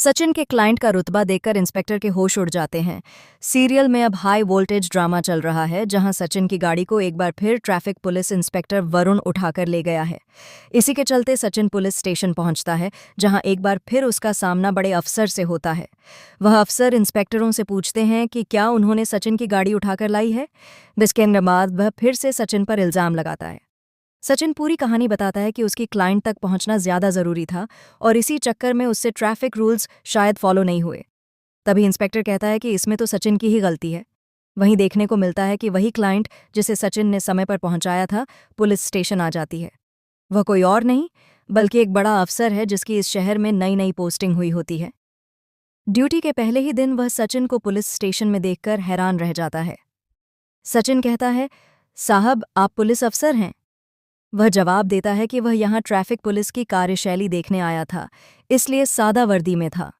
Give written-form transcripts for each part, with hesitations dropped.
सचिन के क्लाइंट का रुतबा देखकर इंस्पेक्टर के होश उड़ जाते हैं। सीरियल में अब हाई वोल्टेज ड्रामा चल रहा है, जहां सचिन की गाड़ी को एक बार फिर ट्रैफिक पुलिस इंस्पेक्टर वरुण उठाकर ले गया है। इसी के चलते सचिन पुलिस स्टेशन पहुंचता है, जहां एक बार फिर उसका सामना बड़े अफसर से होता है। वह अफसर इंस्पेक्टरों से पूछते हैं कि क्या उन्होंने सचिन की गाड़ी उठाकर लाई है। जिसके बाद वह फिर से सचिन पर इल्जाम लगाता है। सचिन पूरी कहानी बताता है कि उसकी क्लाइंट तक पहुंचना ज्यादा जरूरी था और इसी चक्कर में उससे ट्रैफिक रूल्स शायद फॉलो नहीं हुए। तभी इंस्पेक्टर कहता है कि इसमें तो सचिन की ही गलती है। वहीं देखने को मिलता है कि वही क्लाइंट जिसे सचिन ने समय पर पहुंचाया था, पुलिस स्टेशन आ जाती है। वह कोई और नहीं बल्कि एक बड़ा अफसर है, जिसकी इस शहर में नई नई पोस्टिंग हुई होती है। ड्यूटी के पहले ही दिन वह सचिन को पुलिस स्टेशन में देखकर हैरान रह जाता है। सचिन कहता है, साहब आप पुलिस अफसर हैं? वह जवाब देता है कि वह यहाँ ट्रैफिक पुलिस की कार्यशैली देखने आया था, इसलिए सादा वर्दी में था।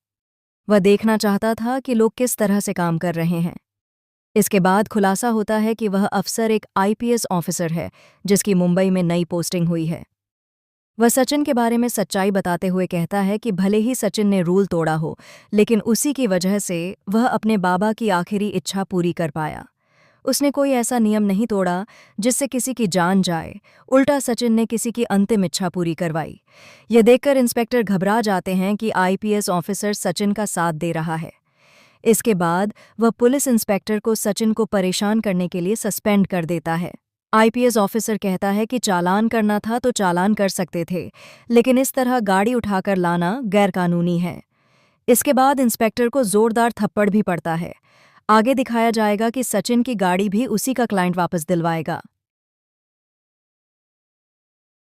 वह देखना चाहता था कि लोग किस तरह से काम कर रहे हैं। इसके बाद खुलासा होता है कि वह अफसर एक आईपीएस ऑफिसर है, जिसकी मुंबई में नई पोस्टिंग हुई है। वह सचिन के बारे में सच्चाई बताते हुए कहता है कि भले ही सचिन ने रूल तोड़ा हो, लेकिन उसी की वजह से वह अपने बाबा की आखिरी इच्छा पूरी कर पाया। उसने कोई ऐसा नियम नहीं तोड़ा जिससे किसी की जान जाए, उल्टा सचिन ने किसी की अंतिम इच्छा पूरी करवाई। यह देखकर इंस्पेक्टर घबरा जाते हैं कि आईपीएस ऑफिसर सचिन का साथ दे रहा है। इसके बाद वह पुलिस इंस्पेक्टर को सचिन को परेशान करने के लिए सस्पेंड कर देता है। आईपीएस ऑफिसर कहता है कि चालान करना था तो चालान कर सकते थे, लेकिन इस तरह गाड़ी उठाकर लाना गैरकानूनी है। इसके बाद इंस्पेक्टर को जोरदार थप्पड़ भी पड़ता है। आगे दिखाया जाएगा कि सचिन की गाड़ी भी उसी का क्लाइंट वापस दिलवाएगा।